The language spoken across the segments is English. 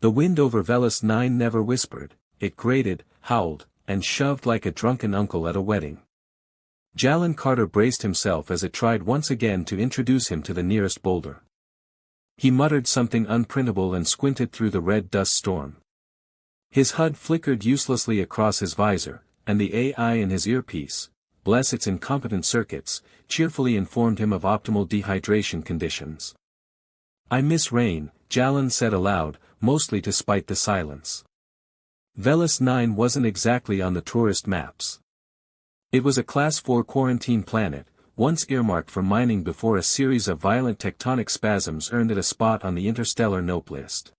The wind over Velis 9 never whispered, it grated, howled, and shoved like a drunken uncle at a wedding. Jalan Carter braced himself as it tried once again to introduce him to the nearest boulder. He muttered something unprintable and squinted through the red dust storm. His HUD flickered uselessly across his visor, and the AI in his earpiece, bless its incompetent circuits, cheerfully informed him of optimal dehydration conditions. "I miss rain," Jalan said aloud, mostly to spite the silence. Velis 9 wasn't exactly on the tourist maps. It was a Class 4 quarantine planet, once earmarked for mining before a series of violent tectonic spasms earned it a spot on the interstellar nope list.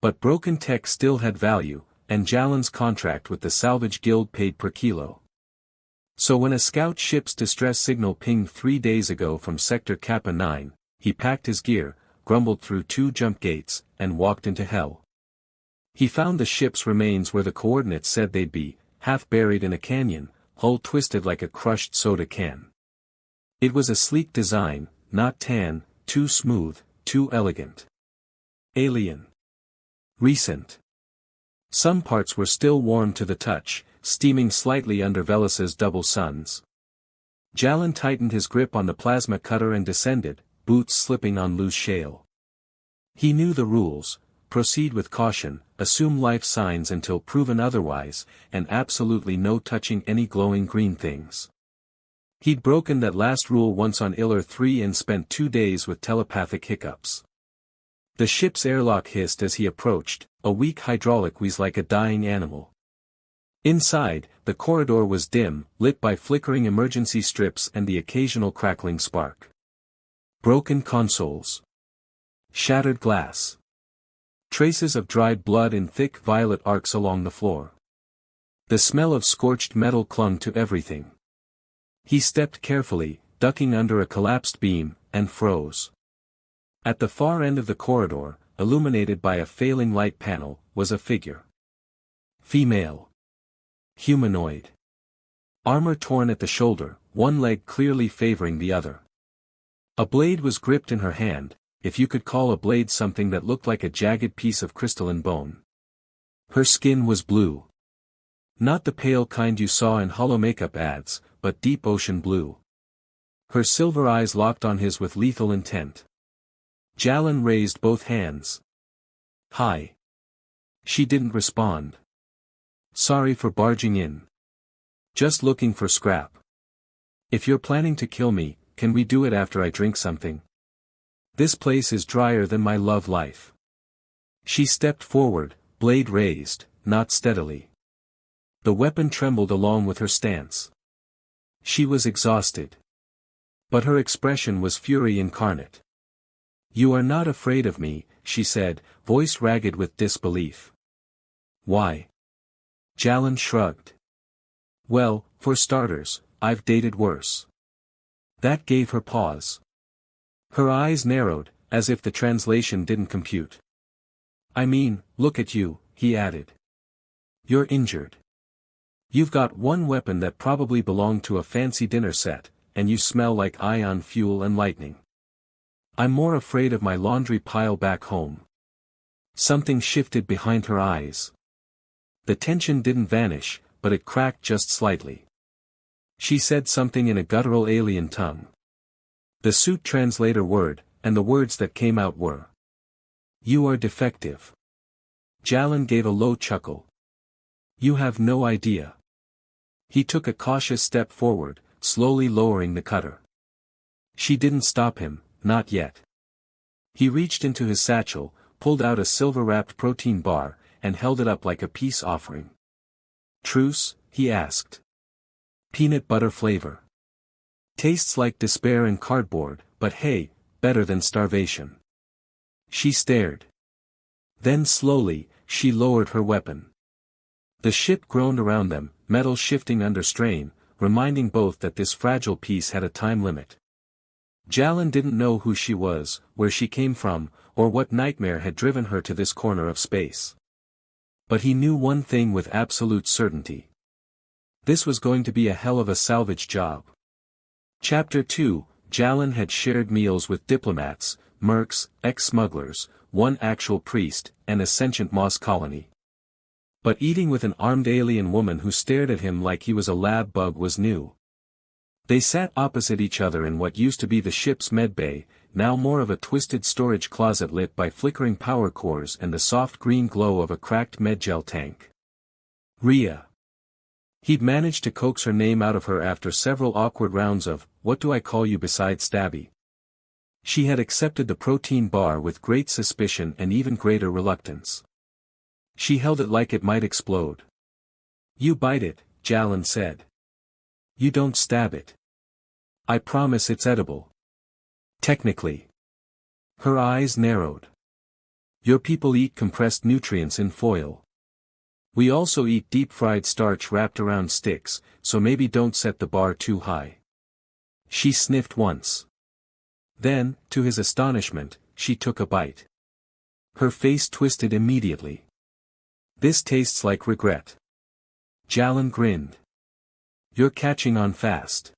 But broken tech still had value, and Jalan's contract with the salvage guild paid per kilo. So when a scout ship's distress signal pinged 3 days ago from Sector Kappa 9, he packed his gear, grumbled through 2 jump gates, and walked into hell. He found the ship's remains where the coordinates said they'd be, half buried in a canyon, hull twisted like a crushed soda can. It was a sleek design, not tan, too smooth, too elegant. Alien. Recent. Some parts were still warm to the touch, steaming slightly under Velis's double suns. Jalan tightened his grip on the plasma cutter and descended, boots slipping on loose shale. He knew the rules: proceed with caution, assume life signs until proven otherwise, and absolutely no touching any glowing green things. He'd broken that last rule once on Iller 3 and spent 2 days with telepathic hiccups. The ship's airlock hissed as he approached, a weak hydraulic wheeze like a dying animal. Inside, the corridor was dim, lit by flickering emergency strips and the occasional crackling spark. Broken consoles. Shattered glass. Traces of dried blood in thick violet arcs along the floor. The smell of scorched metal clung to everything. He stepped carefully, ducking under a collapsed beam, and froze. At the far end of the corridor, illuminated by a failing light panel, was a figure. Female. Humanoid. Armor torn at the shoulder, one leg clearly favoring the other. A blade was gripped in her hand, if you could call a blade something that looked like a jagged piece of crystalline bone. Her skin was blue. Not the pale kind you saw in hollow makeup ads, but deep ocean blue. Her silver eyes locked on his with lethal intent. Jalan raised both hands. "Hi." She didn't respond. "Sorry for barging in. Just looking for scrap. If you're planning to kill me, can we do it after I drink something? This place is drier than my love life." She stepped forward, blade raised, not steadily. The weapon trembled along with her stance. She was exhausted. But her expression was fury incarnate. "You are not afraid of me," she said, voice ragged with disbelief. "Why?" Jalan shrugged. "Well, for starters, I've dated worse." That gave her pause. Her eyes narrowed, as if the translation didn't compute. "I mean, look at you," he added. "You're injured. You've got one weapon that probably belonged to a fancy dinner set, and you smell like ion fuel and lightning. I'm more afraid of my laundry pile back home." Something shifted behind her eyes. The tension didn't vanish, but it cracked just slightly. She said something in a guttural alien tongue. The suit translator word, and the words that came out were, "You are defective." Jalan gave a low chuckle. "You have no idea." He took a cautious step forward, slowly lowering the cutter. She didn't stop him, not yet. He reached into his satchel, pulled out a silver-wrapped protein bar, and held it up like a peace offering. "Truce?" he asked. "Peanut butter flavor. Tastes like despair and cardboard, but hey, better than starvation." She stared. Then slowly, she lowered her weapon. The ship groaned around them, metal shifting under strain, reminding both that this fragile piece had a time limit. Jalan didn't know who she was, where she came from, or what nightmare had driven her to this corner of space. But he knew one thing with absolute certainty. This was going to be a hell of a salvage job. Chapter 2, Jalan had shared meals with diplomats, mercs, ex-smugglers, one actual priest, and a sentient moss colony. But eating with an armed alien woman who stared at him like he was a lab bug was new. They sat opposite each other in what used to be the ship's medbay, now more of a twisted storage closet lit by flickering power cores and the soft green glow of a cracked medgel tank. Rhea. He'd managed to coax her name out of her after several awkward rounds of, "What do I call you besides Stabby?" She had accepted the protein bar with great suspicion and even greater reluctance. She held it like it might explode. "You bite it," Jalen said. "You don't stab it. I promise it's edible." "Technically." Her eyes narrowed. "Your people eat compressed nutrients in foil. We also eat deep-fried starch wrapped around sticks, so maybe don't set the bar too high." She sniffed once. Then, to his astonishment, she took a bite. Her face twisted immediately. "This tastes like regret." Jalen grinned. "You're catching on fast."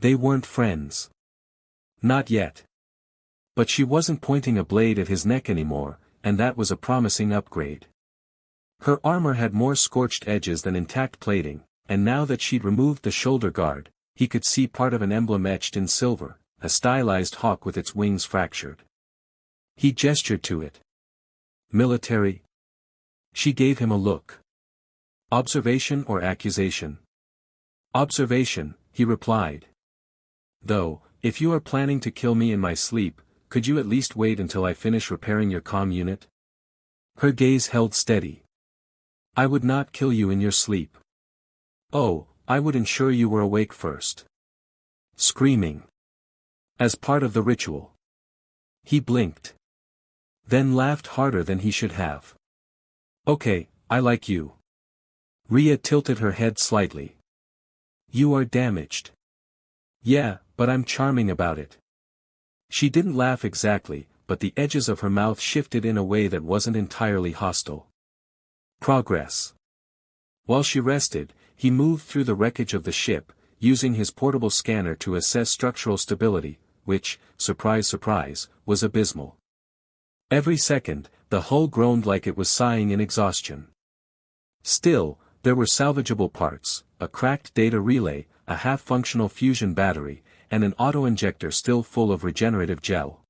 They weren't friends. Not yet. But she wasn't pointing a blade at his neck anymore, and that was a promising upgrade. Her armor had more scorched edges than intact plating, and now that she'd removed the shoulder guard, he could see part of an emblem etched in silver, a stylized hawk with its wings fractured. He gestured to it. "Military?" She gave him a look. "Observation or accusation?" "Observation," he replied. "Though, if you are planning to kill me in my sleep, could you at least wait until I finish repairing your comm unit?" Her gaze held steady. "I would not kill you in your sleep. Oh, I would ensure you were awake first." Screaming. As part of the ritual. He blinked. Then laughed harder than he should have. "Okay, I like you." Rhea tilted her head slightly. "You are damaged." "Yeah, but I'm charming about it." She didn't laugh exactly, but the edges of her mouth shifted in a way that wasn't entirely hostile. Progress. While she rested, he moved through the wreckage of the ship, using his portable scanner to assess structural stability, which, surprise surprise, was abysmal. Every second, the hull groaned like it was sighing in exhaustion. Still, there were salvageable parts, a cracked data relay, a half-functional fusion battery, and an auto-injector still full of regenerative gel.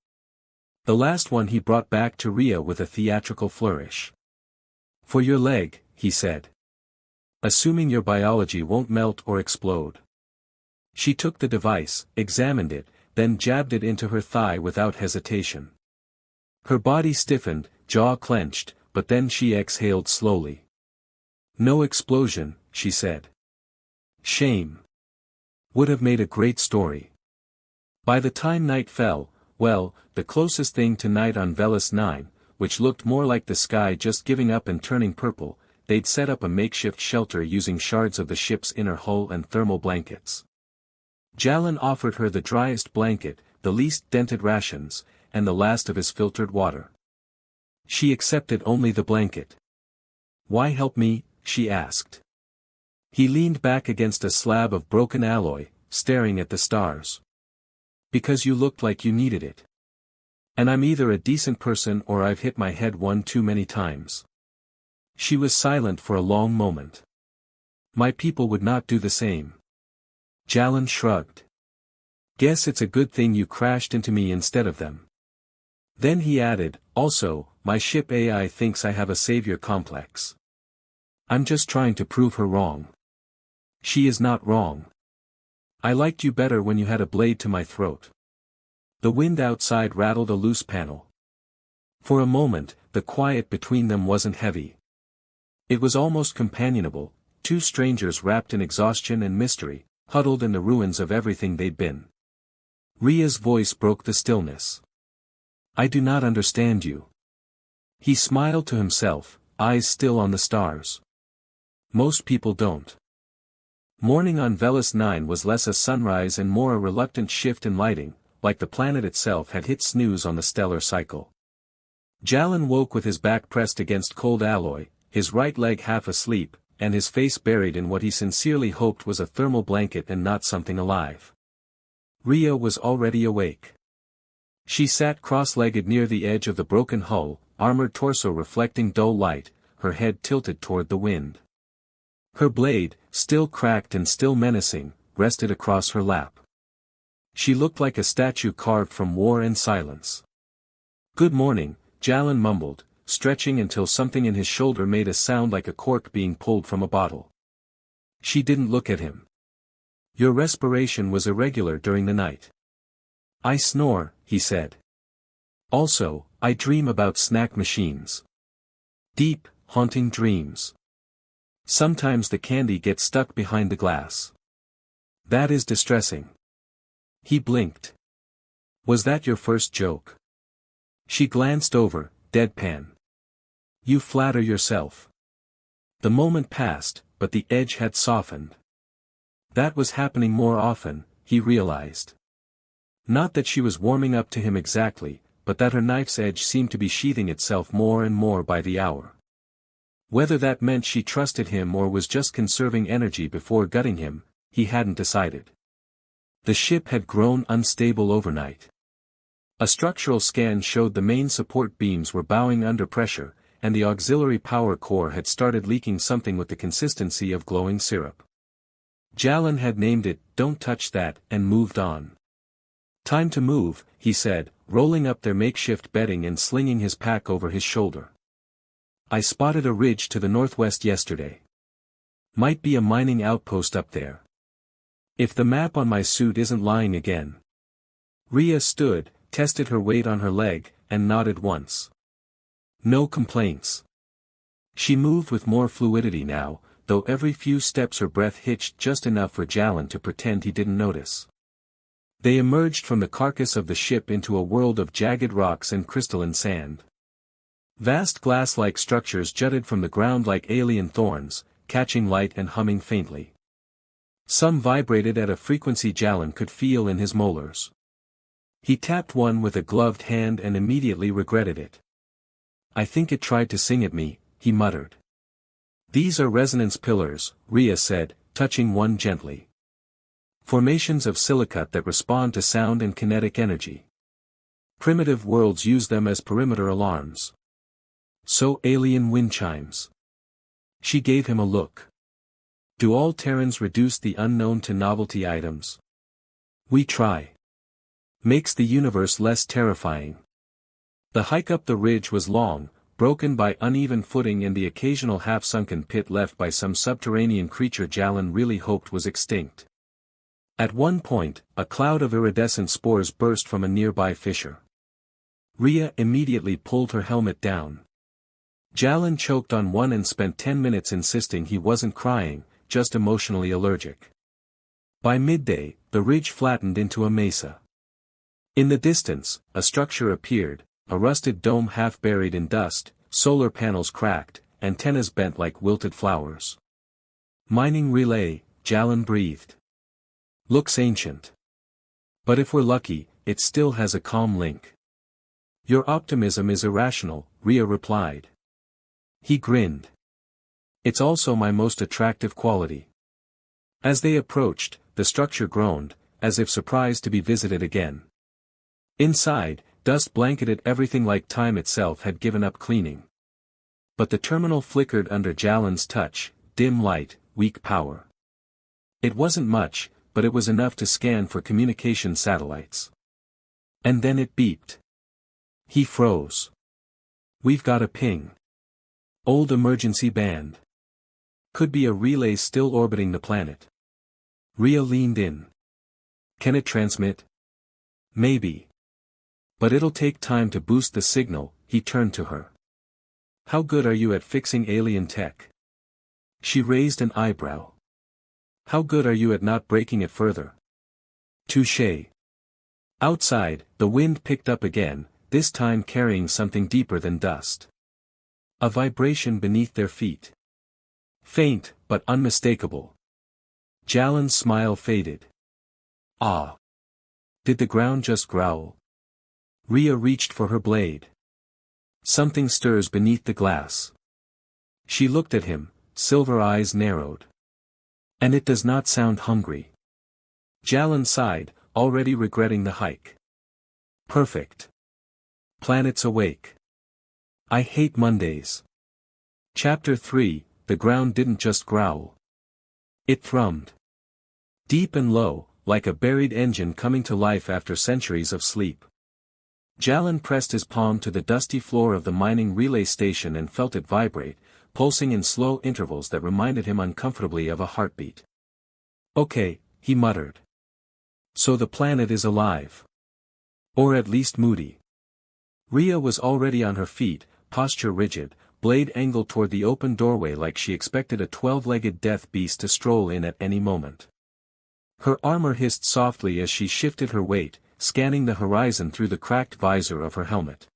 The last one he brought back to Rhea with a theatrical flourish. "For your leg," he said. "Assuming your biology won't melt or explode." She took the device, examined it, then jabbed it into her thigh without hesitation. Her body stiffened, jaw clenched, but then she exhaled slowly. "No explosion," she said. "Shame. Would have made a great story." By the time night fell, well, the closest thing to night on Velis 9, which looked more like the sky just giving up and turning purple, they'd set up a makeshift shelter using shards of the ship's inner hull and thermal blankets. Jalen offered her the driest blanket, the least dented rations, and the last of his filtered water. She accepted only the blanket. "Why help me?" she asked. He leaned back against a slab of broken alloy, staring at the stars. "Because you looked like you needed it. And I'm either a decent person or I've hit my head one too many times." She was silent for a long moment. "My people would not do the same." Jalen shrugged. "Guess it's a good thing you crashed into me instead of them." Then he added, "Also, my ship AI thinks I have a savior complex. I'm just trying to prove her wrong." "She is not wrong. I liked you better when you had a blade to my throat." The wind outside rattled a loose panel. For a moment, the quiet between them wasn't heavy. It was almost companionable, two strangers wrapped in exhaustion and mystery, huddled in the ruins of everything they'd been. Rhea's voice broke the stillness. "I do not understand you." He smiled to himself, eyes still on the stars. "Most people don't." Morning on Velis 9 was less a sunrise and more a reluctant shift in lighting, like the planet itself had hit snooze on the stellar cycle. Jalen woke with his back pressed against cold alloy, his right leg half asleep, and his face buried in what he sincerely hoped was a thermal blanket and not something alive. Rhea was already awake. She sat cross-legged near the edge of the broken hull, armored torso reflecting dull light, her head tilted toward the wind. Her blade, still cracked and still menacing, rested across her lap. She looked like a statue carved from war and silence. "Good morning," Jalin mumbled, stretching until something in his shoulder made a sound like a cork being pulled from a bottle. She didn't look at him. "Your respiration was irregular during the night." "I snore," he said. "Also, I dream about snack machines. Deep, haunting dreams. Sometimes the candy gets stuck behind the glass. That is distressing." He blinked. "Was that your first joke?" She glanced over, deadpan. "You flatter yourself." The moment passed, but the edge had softened. That was happening more often, he realized. Not that she was warming up to him exactly, but that her knife's edge seemed to be sheathing itself more and more by the hour. Whether that meant she trusted him or was just conserving energy before gutting him, he hadn't decided. The ship had grown unstable overnight. A structural scan showed the main support beams were bowing under pressure, and the auxiliary power core had started leaking something with the consistency of glowing syrup. Jalin had named it, "Don't touch that," and moved on. "Time to move," he said, rolling up their makeshift bedding and slinging his pack over his shoulder. "I spotted a ridge to the northwest yesterday. Might be a mining outpost up there. If the map on my suit isn't lying again." Rhea stood, tested her weight on her leg, and nodded once. No complaints. She moved with more fluidity now, though every few steps her breath hitched just enough for Jalin to pretend he didn't notice. They emerged from the carcass of the ship into a world of jagged rocks and crystalline sand. Vast glass-like structures jutted from the ground like alien thorns, catching light and humming faintly. Some vibrated at a frequency Jalin could feel in his molars. He tapped one with a gloved hand and immediately regretted it. "I think it tried to sing at me," he muttered. "These are resonance pillars," Rhea said, touching one gently. "Formations of silicate that respond to sound and kinetic energy. Primitive worlds use them as perimeter alarms. So alien wind chimes." She gave him a look. "Do all Terrans reduce the unknown to novelty items? We try. Makes the universe less terrifying." The hike up the ridge was long, broken by uneven footing and the occasional half-sunken pit left by some subterranean creature Jalin really hoped was extinct. At one point, a cloud of iridescent spores burst from a nearby fissure. Rhea immediately pulled her helmet down. Jalin choked on one and spent 10 minutes insisting he wasn't crying, just emotionally allergic. By midday, the ridge flattened into a mesa. In the distance, a structure appeared, a rusted dome half buried in dust, solar panels cracked, antennas bent like wilted flowers. "Mining relay," Jalin breathed. "Looks ancient. But if we're lucky, it still has a calm link." "Your optimism is irrational," Rhea replied. He grinned. "It's also my most attractive quality." As they approached, the structure groaned, as if surprised to be visited again. Inside, dust blanketed everything like time itself had given up cleaning. But the terminal flickered under Jalin's touch, dim light, weak power. It wasn't much, but it was enough to scan for communication satellites. And then it beeped. He froze. "We've got a ping. Old emergency band. Could be a relay still orbiting the planet." Rhea leaned in. "Can it transmit?" "Maybe. But it'll take time to boost the signal." He turned to her. "How good are you at fixing alien tech?" She raised an eyebrow. "How good are you at not breaking it further?" "Touché." Outside, the wind picked up again, this time carrying something deeper than dust. A vibration beneath their feet. Faint, but unmistakable. Jalin's smile faded. "Ah. Did the ground just growl?" Rhea reached for her blade. "Something stirs beneath the glass." She looked at him, silver eyes narrowed. "And it does not sound hungry." Jalin sighed, already regretting the hike. Perfect. Planets awake. I hate Mondays. Chapter 3, The ground didn't just growl. It thrummed. Deep and low, like a buried engine coming to life after centuries of sleep. Jalan pressed his palm to the dusty floor of the mining relay station and felt it vibrate, pulsing in slow intervals that reminded him uncomfortably of a heartbeat. Okay, he muttered. So the planet is alive. Or at least moody. Rhea was already on her feet, posture rigid, blade angled toward the open doorway like she expected a 12-legged death beast to stroll in at any moment. Her armor hissed softly as she shifted her weight, scanning the horizon through the cracked visor of her helmet.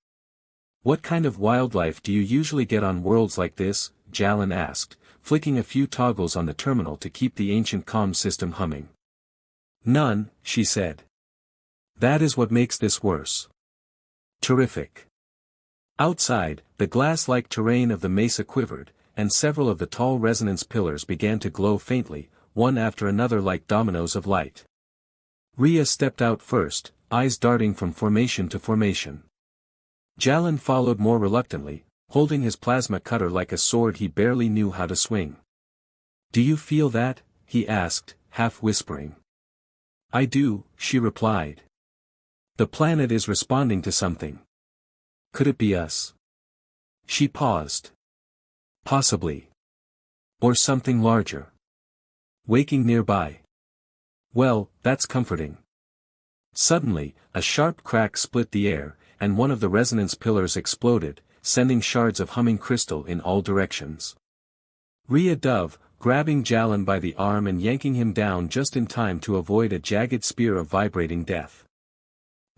What kind of wildlife do you usually get on worlds like this? Jalan asked, flicking a few toggles on the terminal to keep the ancient comm system humming. None, she said. That is what makes this worse. Terrific. Outside, the glass-like terrain of the mesa quivered, and several of the tall resonance pillars began to glow faintly, one after another like dominoes of light. Rhea stepped out first, eyes darting from formation to formation. Jalan followed more reluctantly, holding his plasma cutter like a sword he barely knew how to swing. Do you feel that? He asked, half whispering. I do, she replied. The planet is responding to something. Could it be us? She paused. Possibly. Or something larger. Waking nearby. Well, that's comforting. Suddenly, a sharp crack split the air, and one of the resonance pillars exploded, sending shards of humming crystal in all directions. Rhea dove, grabbing Jalan by the arm and yanking him down just in time to avoid a jagged spear of vibrating death.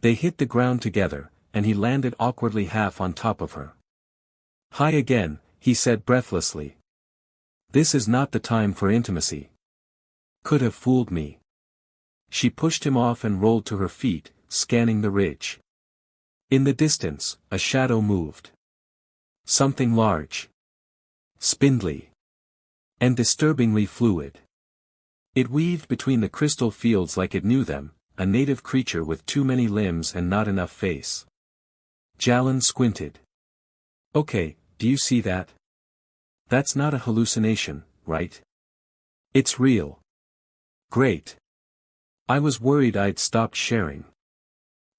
They hit the ground together, and he landed awkwardly half on top of her. Hi again, he said breathlessly. This is not the time for intimacy. Could have fooled me. She pushed him off and rolled to her feet, scanning the ridge. In the distance, a shadow moved. Something large. Spindly. And disturbingly fluid. It weaved between the crystal fields like it knew them, a native creature with too many limbs and not enough face. Jalan squinted. Okay, do you see that? That's not a hallucination, right? It's real. Great. I was worried I'd stopped sharing.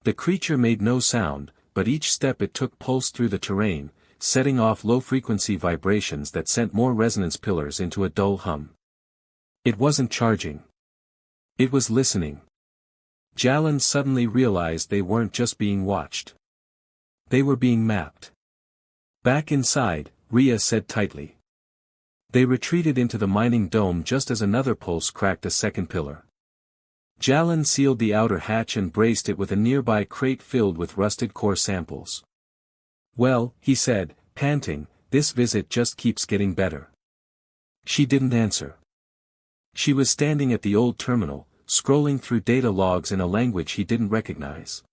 The creature made no sound, but each step it took pulsed through the terrain, setting off low-frequency vibrations that sent more resonance pillars into a dull hum. It wasn't charging. It was listening. Jalan suddenly realized they weren't just being watched. They were being mapped. Back inside, Rhea said tightly. They retreated into the mining dome just as another pulse cracked a second pillar. Jalan sealed the outer hatch and braced it with a nearby crate filled with rusted core samples. Well, he said, panting, this visit just keeps getting better. She didn't answer. She was standing at the old terminal, scrolling through data logs in a language he didn't recognize.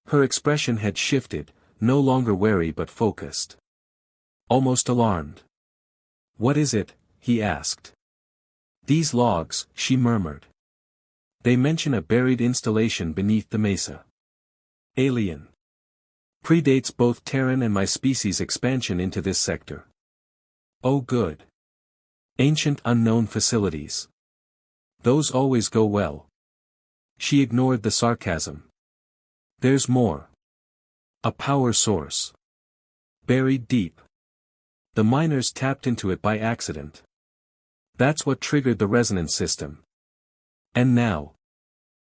Her expression had shifted, no longer wary but focused. Almost alarmed. What is it? He asked. These logs, she murmured. They mention a buried installation beneath the mesa. Alien. Predates both Terran and my species' expansion into this sector. Oh good. Ancient unknown facilities. Those always go well. She ignored the sarcasm. There's more. A power source. Buried deep. The miners tapped into it by accident. That's what triggered the resonance system. And now.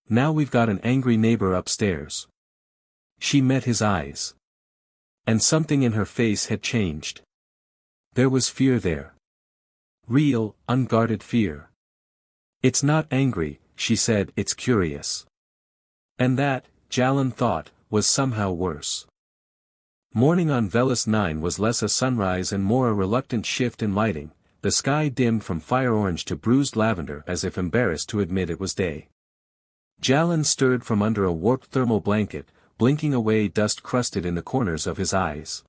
Now we've got an angry neighbor upstairs. She met his eyes. And something in her face had changed. There was fear there. Real, unguarded fear. It's not angry, she said, it's curious. And that, Jalan thought, was somehow worse. Morning on Velis 9 was less a sunrise and more a reluctant shift in lighting, the sky dimmed from fire orange to bruised lavender as if embarrassed to admit it was day. Jalan stirred from under a warped thermal blanket, blinking away dust crusted in the corners of his eyes.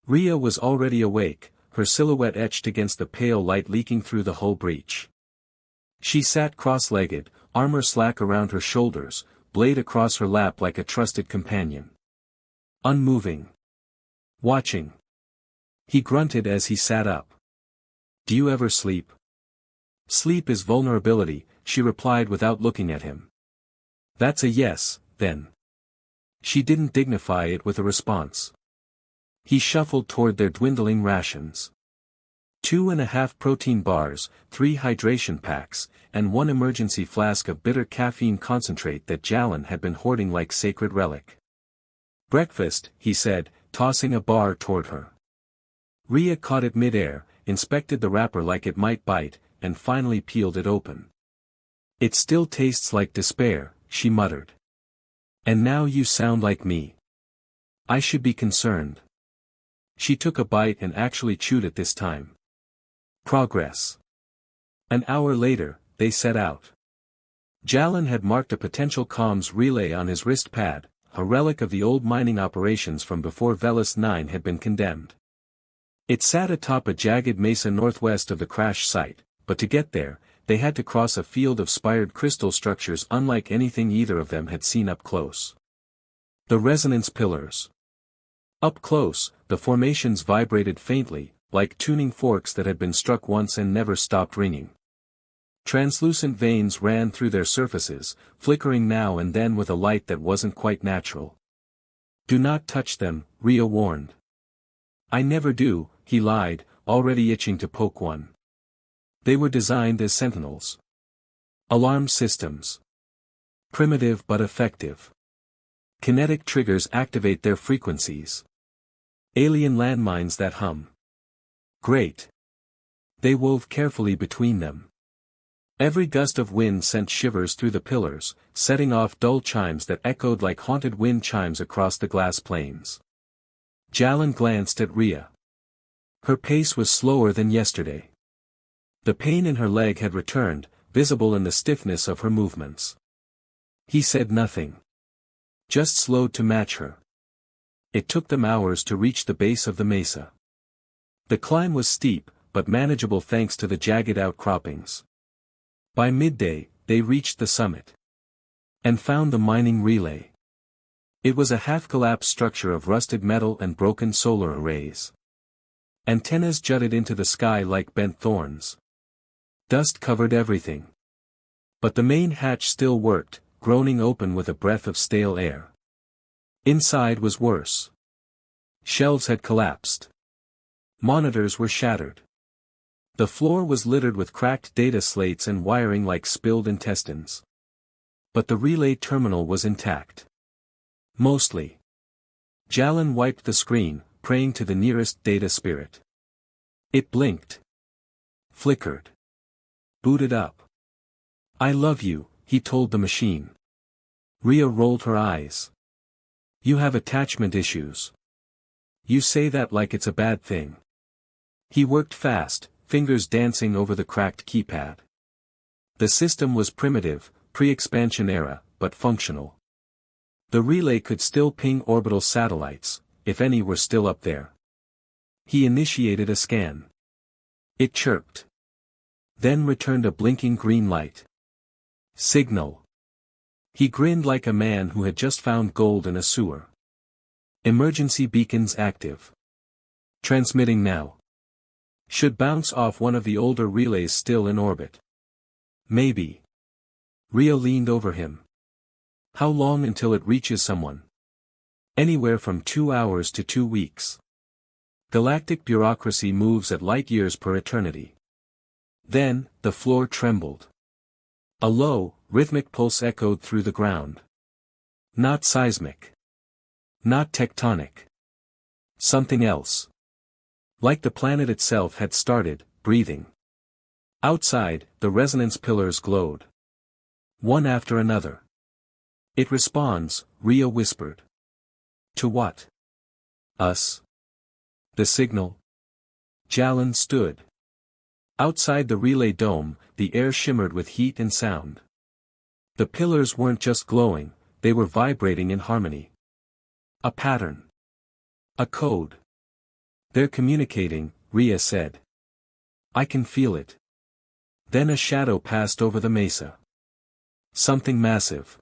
Rhea was already awake, her silhouette etched against the pale light leaking through the hull breach. She sat cross-legged, armor slack around her shoulders, blade across her lap like a trusted companion. Unmoving. Watching. He grunted as he sat up. "Do you ever sleep?" "Sleep is vulnerability," she replied without looking at him. "That's a yes, then." She didn't dignify it with a response. He shuffled toward their dwindling rations. 2.5 protein bars, 3 hydration packs, and 1 emergency flask of bitter caffeine concentrate that Jalen had been hoarding like sacred relic. "Breakfast," he said, tossing a bar toward her. Rhea caught it mid-air, inspected the wrapper like it might bite, and finally peeled it open. "It still tastes like despair," she muttered. "And now you sound like me. I should be concerned." She took a bite and actually chewed it this time. Progress. An hour later, they set out. Jalen had marked a potential comms relay on his wrist pad, a relic of the old mining operations from before Velis 9 had been condemned. It sat atop a jagged mesa northwest of the crash site, but to get there, they had to cross a field of spired crystal structures unlike anything either of them had seen up close. The resonance pillars. Up close, the formations vibrated faintly, like tuning forks that had been struck once and never stopped ringing. Translucent veins ran through their surfaces, flickering now and then with a light that wasn't quite natural. "Do not touch them," Rhea warned. "I never do," he lied, already itching to poke one. They were designed as sentinels. Alarm systems. Primitive but effective. Kinetic triggers activate their frequencies. Alien landmines that hum. Great. They wove carefully between them. Every gust of wind sent shivers through the pillars, setting off dull chimes that echoed like haunted wind chimes across the glass plains. Jalen glanced at Rhea. Her pace was slower than yesterday. The pain in her leg had returned, visible in the stiffness of her movements. He said nothing. Just slowed to match her. It took them hours to reach the base of the mesa. The climb was steep, but manageable thanks to the jagged outcroppings. By midday, they reached the summit. And found the mining relay. It was a half-collapsed structure of rusted metal and broken solar arrays. Antennas jutted into the sky like bent thorns. Dust covered everything. But the main hatch still worked, groaning open with a breath of stale air. Inside was worse. Shelves had collapsed. Monitors were shattered. The floor was littered with cracked data slates and wiring like spilled intestines. But the relay terminal was intact. Mostly. Jalen wiped the screen, praying to the nearest data spirit. It blinked. Flickered. Booted up. "I love you," he told the machine. Rhea rolled her eyes. "You have attachment issues. You say that like it's a bad thing." He worked fast, fingers dancing over the cracked keypad. The system was primitive, pre-expansion era, but functional. The relay could still ping orbital satellites, if any were still up there. He initiated a scan. It chirped. Then returned a blinking green light. Signal. He grinned like a man who had just found gold in a sewer. Emergency beacons active. Transmitting now. Should bounce off one of the older relays still in orbit. Maybe. Rhea leaned over him. How long until it reaches someone? Anywhere from 2 hours to 2 weeks. Galactic bureaucracy moves at light years per eternity. Then, the floor trembled. A low, rhythmic pulse echoed through the ground. Not seismic. Not tectonic. Something else. Like the planet itself had started, breathing. Outside, the resonance pillars glowed. One after another. "It responds," Rhea whispered. "To what?" "Us." "The signal?" Jalen stood. Outside the relay dome, the air shimmered with heat and sound. The pillars weren't just glowing, they were vibrating in harmony. A pattern. A code. "They're communicating," Rhea said. "I can feel it." Then a shadow passed over the mesa. Something massive.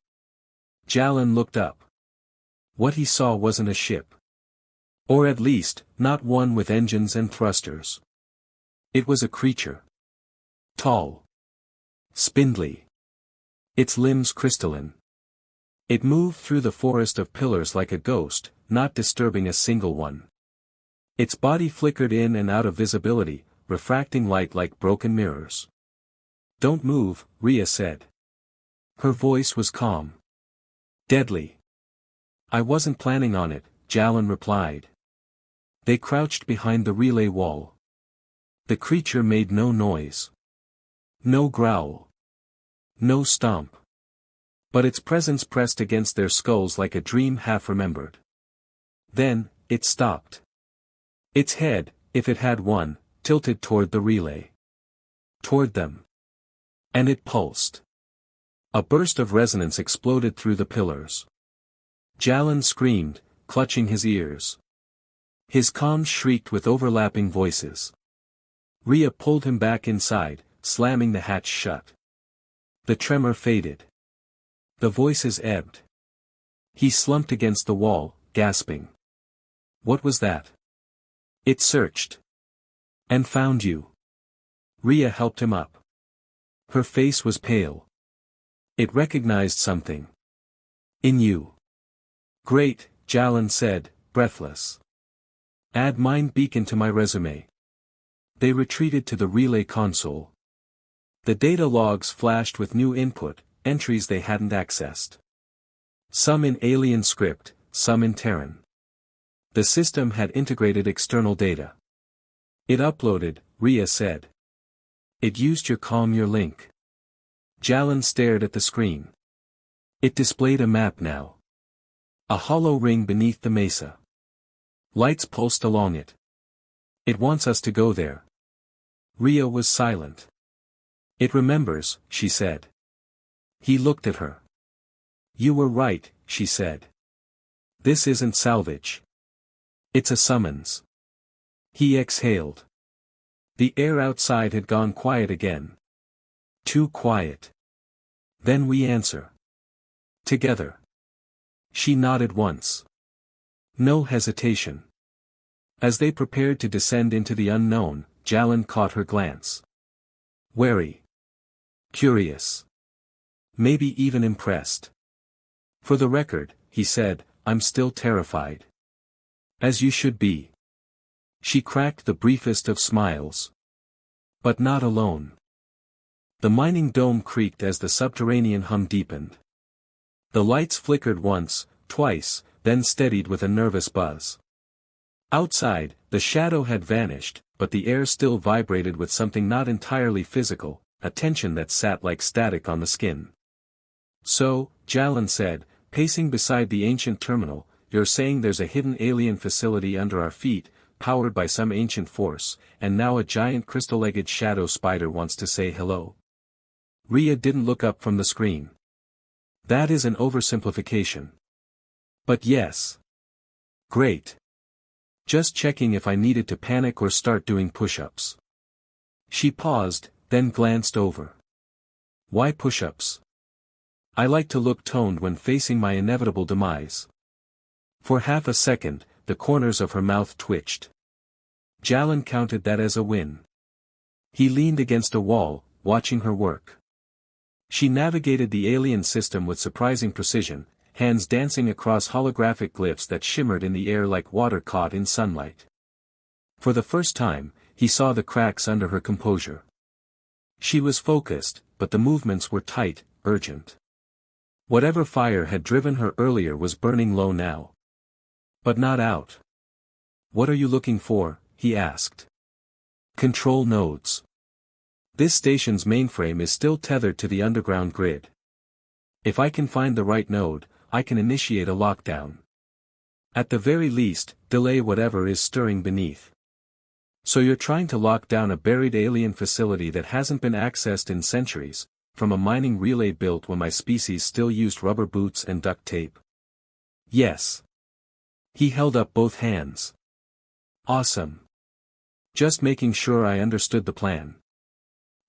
Jalan looked up. What he saw wasn't a ship. Or at least, not one with engines and thrusters. It was a creature. Tall. Spindly. Its limbs crystalline. It moved through the forest of pillars like a ghost, not disturbing a single one. Its body flickered in and out of visibility, refracting light like broken mirrors. "Don't move," Rhea said. Her voice was calm. "Deadly." "I wasn't planning on it," Jalan replied. They crouched behind the relay wall. The creature made no noise. No growl. No stomp. But its presence pressed against their skulls like a dream half-remembered. Then, it stopped. Its head, if it had one, tilted toward the relay. Toward them. And it pulsed. A burst of resonance exploded through the pillars. Jalan screamed, clutching his ears. His comms shrieked with overlapping voices. Rhea pulled him back inside, slamming the hatch shut. The tremor faded. The voices ebbed. He slumped against the wall, gasping. "What was that?" "It searched. And found you." Rhea helped him up. Her face was pale. "It recognized something. In you." "Great," Jalan said, breathless. "Add mind beacon to my resume." They retreated to the relay console. The data logs flashed with new input, entries they hadn't accessed. Some in alien script, some in Terran. The system had integrated external data. "It uploaded," Rhea said. "It used your link." Jalan stared at the screen. It displayed a map now. A hollow ring beneath the mesa. Lights pulsed along it. "It wants us to go there." Rhea was silent. "It remembers," she said. He looked at her. "You were right," she said. "This isn't salvage. It's a summons." He exhaled. The air outside had gone quiet again. Too quiet. "Then we answer. Together." She nodded once. No hesitation. As they prepared to descend into the unknown, Jalan caught her glance. Wary. Curious. Maybe even impressed. "For the record," he said, "I'm still terrified." "As you should be." She cracked the briefest of smiles. But not alone. The mining dome creaked as the subterranean hum deepened. The lights flickered once, twice, then steadied with a nervous buzz. Outside, the shadow had vanished, but the air still vibrated with something not entirely physical, a tension that sat like static on the skin. "So," Jalan said, pacing beside the ancient terminal, "you're saying there's a hidden alien facility under our feet, powered by some ancient force, and now a giant crystal-legged shadow spider wants to say hello?" Rhea didn't look up from the screen. "That is an oversimplification. But yes." "Great. Just checking if I needed to panic or start doing push-ups." She paused, then glanced over. "Why push-ups?" "I like to look toned when facing my inevitable demise." For half a second, the corners of her mouth twitched. Jalan counted that as a win. He leaned against a wall, watching her work. She navigated the alien system with surprising precision, hands dancing across holographic glyphs that shimmered in the air like water caught in sunlight. For the first time, he saw the cracks under her composure. She was focused, but the movements were tight, urgent. Whatever fire had driven her earlier was burning low now. But not out. "What are you looking for?" he asked. "Control nodes. This station's mainframe is still tethered to the underground grid. If I can find the right node, I can initiate a lockdown. At the very least, delay whatever is stirring beneath." "So you're trying to lock down a buried alien facility that hasn't been accessed in centuries, from a mining relay built when my species still used rubber boots and duct tape?" "Yes." He held up both hands. "Awesome. Just making sure I understood the plan."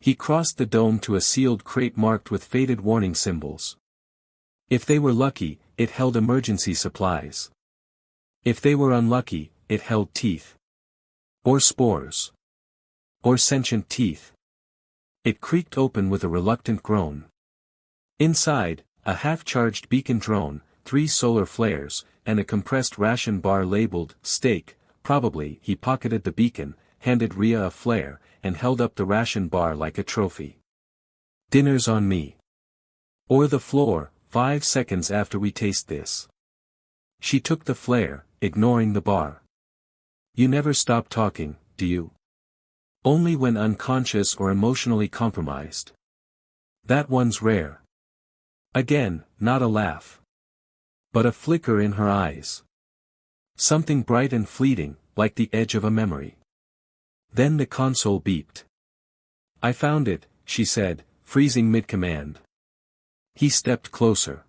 He crossed the dome to a sealed crate marked with faded warning symbols. If they were lucky, it held emergency supplies. If they were unlucky, it held teeth. Or spores. Or sentient teeth. It creaked open with a reluctant groan. Inside, a half-charged beacon drone, 3 solar flares, and a compressed ration bar labeled, steak. Probably. He pocketed the beacon, handed Rhea a flare, and held up the ration bar like a trophy. Dinner's on me. Or the floor, 5 seconds after we taste this. She took the flare, ignoring the bar. You never stop talking, do you? Only when unconscious or emotionally compromised. That one's rare. Again, not a laugh. But a flicker in her eyes. Something bright and fleeting, like the edge of a memory. Then the console beeped. I found it, she said, freezing mid-command. He stepped closer.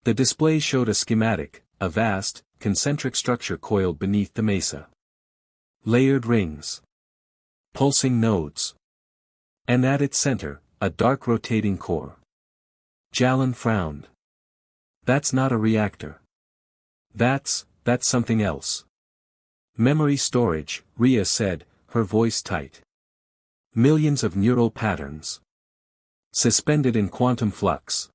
The display showed a schematic, a vast, concentric structure coiled beneath the mesa. Layered rings. Pulsing nodes. And at its center, a dark rotating core. Jalin frowned. That's not a reactor. That's something else. Memory storage, Rhea said, her voice tight. Millions of neural patterns. Suspended in quantum flux.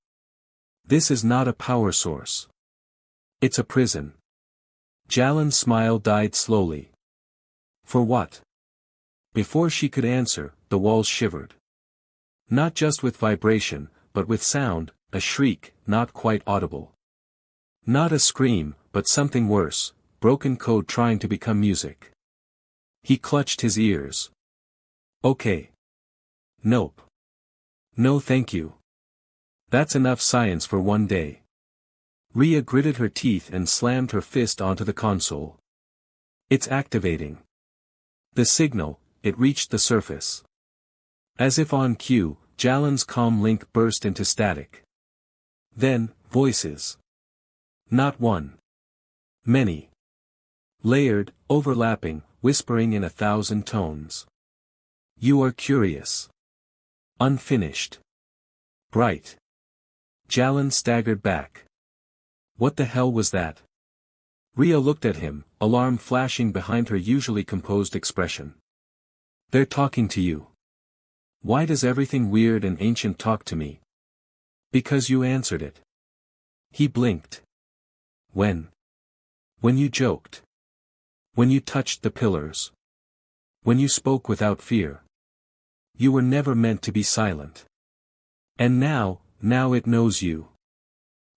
This is not a power source. It's a prison. Jalin's smile died slowly. For what? Before she could answer, the walls shivered. Not just with vibration, but with sound, a shriek, not quite audible. Not a scream, but something worse, broken code trying to become music. He clutched his ears. Okay. Nope. No thank you. That's enough science for one day. Rhea gritted her teeth and slammed her fist onto the console. It's activating. The signal, it reached the surface. As if on cue, Jalin's comm link burst into static. Then, voices. Not one. Many. Layered, overlapping, whispering in 1,000 tones. You are curious. Unfinished. Bright. Jalin staggered back. What the hell was that? Rhea looked at him, alarm flashing behind her usually composed expression. They're talking to you. Why does everything weird and ancient talk to me? Because you answered it. He blinked. When? When you joked. When you touched the pillars. When you spoke without fear. You were never meant to be silent. And now it knows you.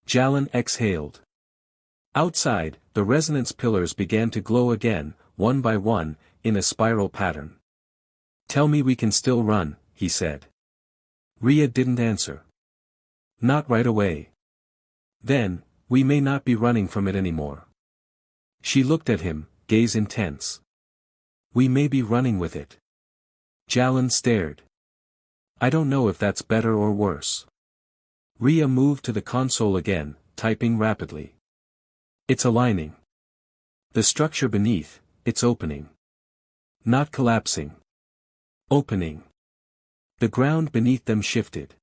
Jalin exhaled. Outside, the resonance pillars began to glow again, one by one, in a spiral pattern. Tell me we can still run, he said. Rhea didn't answer. Not right away. Then, we may not be running from it anymore. She looked at him, gaze intense. We may be running with it. Jalin stared. I don't know if that's better or worse. Rhea moved to the console again, typing rapidly. It's aligning. The structure beneath, it's opening. Not collapsing. Opening. The ground beneath them shifted.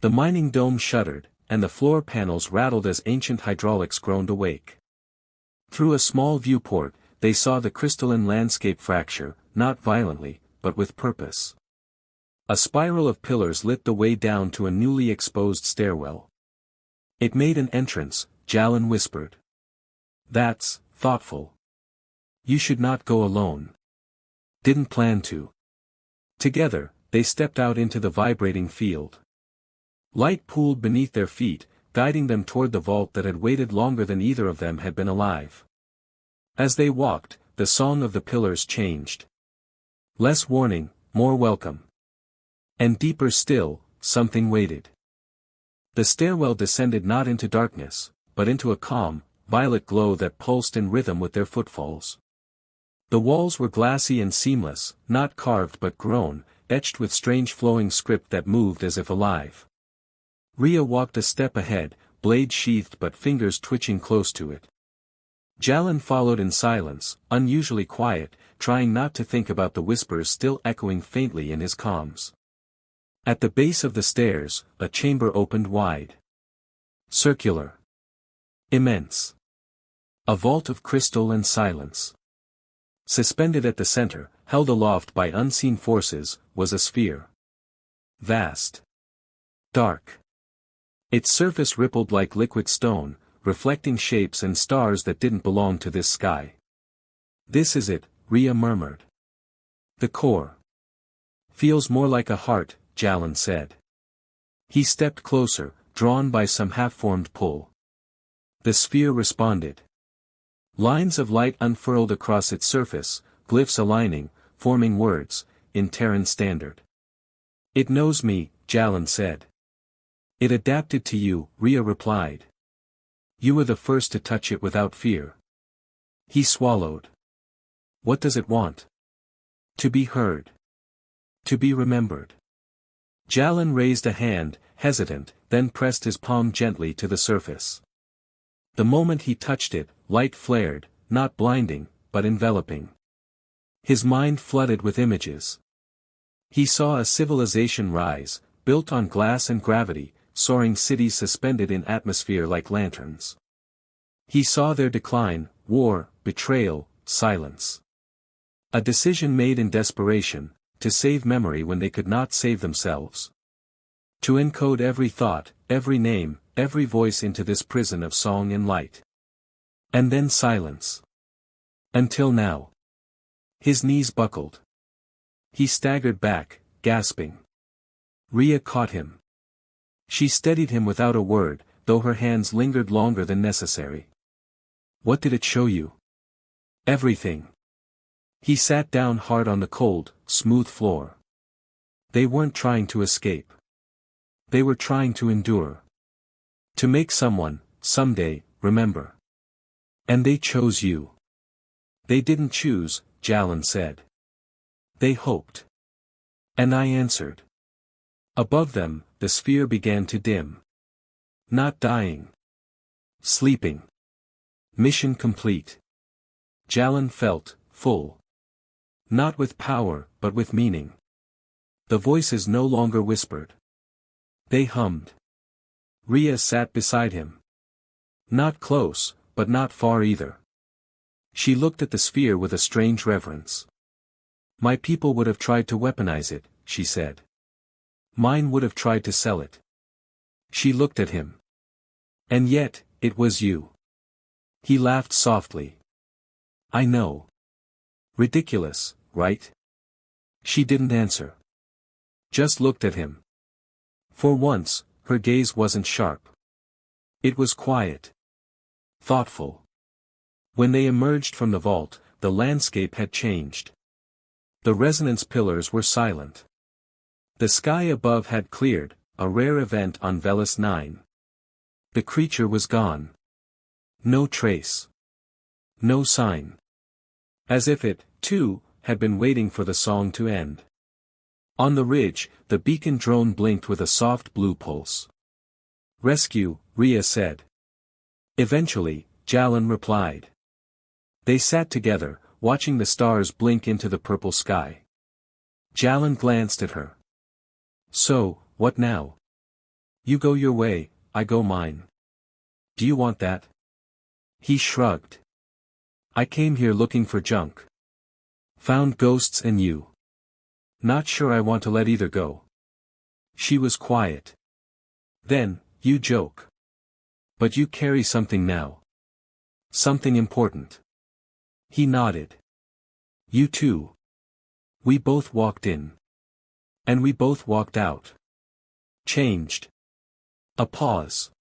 The mining dome shuddered, and the floor panels rattled as ancient hydraulics groaned awake. Through a small viewport, they saw the crystalline landscape fracture, not violently, but with purpose. A spiral of pillars lit the way down to a newly exposed stairwell. It made an entrance, Jalin whispered. That's thoughtful. You should not go alone. Didn't plan to. Together, they stepped out into the vibrating field. Light pooled beneath their feet, guiding them toward the vault that had waited longer than either of them had been alive. As they walked, the song of the pillars changed. Less warning, more welcome. And deeper still, something waited. The stairwell descended not into darkness, but into a calm, violet glow that pulsed in rhythm with their footfalls. The walls were glassy and seamless, not carved but grown, etched with strange flowing script that moved as if alive. Rhea walked a step ahead, blade sheathed but fingers twitching close to it. Jalin followed in silence, unusually quiet, trying not to think about the whispers still echoing faintly in his comms. At the base of the stairs, a chamber opened wide. Circular. Immense. A vault of crystal and silence. Suspended at the center, held aloft by unseen forces, was a sphere. Vast. Dark. Its surface rippled like liquid stone, reflecting shapes and stars that didn't belong to this sky. "This is it," Rhea murmured. "The core. Feels more like a heart," Jalan said. He stepped closer, drawn by some half-formed pull. The sphere responded. Lines of light unfurled across its surface, glyphs aligning, forming words, in Terran standard. "It knows me," Jalan said. "It adapted to you," Rhea replied. "You were the first to touch it without fear." He swallowed. "What does it want?" "To be heard. To be remembered." Jalan raised a hand, hesitant, then pressed his palm gently to the surface. The moment he touched it, light flared, not blinding, but enveloping. His mind flooded with images. He saw a civilization rise, built on glass and gravity, soaring cities suspended in atmosphere like lanterns. He saw their decline, war, betrayal, silence. A decision made in desperation, to save memory when they could not save themselves. To encode every thought, every name, every voice into this prison of song and light. And then silence. Until now. His knees buckled. He staggered back, gasping. Rhea caught him. She steadied him without a word, though her hands lingered longer than necessary. "What did it show you?" "Everything." He sat down hard on the cold, smooth floor. "They weren't trying to escape. They were trying to endure. To make someone, someday, remember. And they chose you." "They didn't choose," Jalan said. "They hoped. And I answered." Above them, the sphere began to dim. Not dying. Sleeping. Mission complete. Jalan felt, full. Not with power, but with meaning. The voices no longer whispered. They hummed. Rhea sat beside him. Not close, but not far either. She looked at the sphere with a strange reverence. "My people would have tried to weaponize it," she said. "Mine would have tried to sell it." She looked at him. "And yet, it was you." He laughed softly. "I know. Ridiculous, right?" She didn't answer. Just looked at him. For once, her gaze wasn't sharp. It was quiet. Thoughtful. When they emerged from the vault, the landscape had changed. The resonance pillars were silent. The sky above had cleared, a rare event on Velis 9. The creature was gone. No trace. No sign. As if it, too, had been waiting for the song to end. On the ridge, the beacon drone blinked with a soft blue pulse. "Rescue," Rhea said. "Eventually," Jalan replied. They sat together, watching the stars blink into the purple sky. Jalan glanced at her. "So, what now? You go your way, I go mine. Do you want that?" He shrugged. "I came here looking for junk. Found ghosts and you. Not sure I want to let either go." She was quiet. "Then, you joke. But you carry something now. Something important." He nodded. "You too." We both walked in. And we both walked out. Changed. A pause.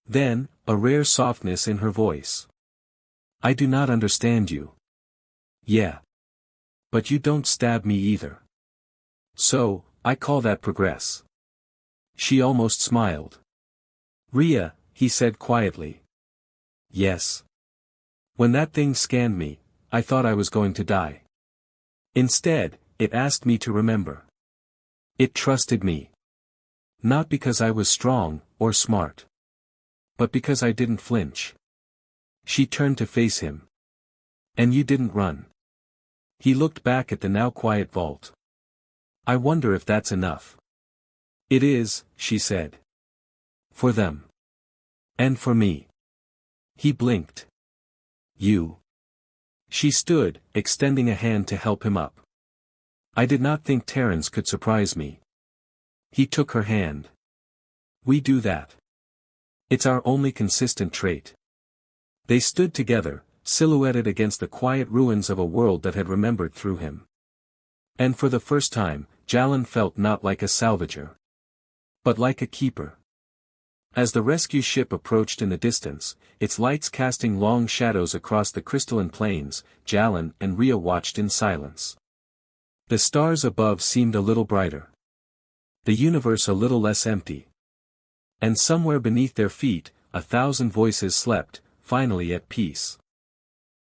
Then, a rare softness in her voice. "I do not understand you." "Yeah. But you don't stab me either. So, I call that progress." She almost smiled. "Rhea," he said quietly. "Yes. When that thing scanned me, I thought I was going to die. Instead, it asked me to remember. It trusted me. Not because I was strong, or smart. But because I didn't flinch." She turned to face him. "And you didn't run." He looked back at the now quiet vault. "I wonder if that's enough." "It is," she said. "For them. And for me. He blinked. You. She stood, extending a hand to help him up. I did not think Terrans could surprise me. He took her hand. We do that. It's our only consistent trait. They stood together, silhouetted against the quiet ruins of a world that had remembered through him. And for the first time, Jalan felt not like a salvager, but like a keeper. As the rescue ship approached in the distance, its lights casting long shadows across the crystalline plains, Jalan and Rhea watched in silence. The stars above seemed a little brighter. The universe a little less empty. And somewhere beneath their feet, 1,000 voices slept, finally at peace.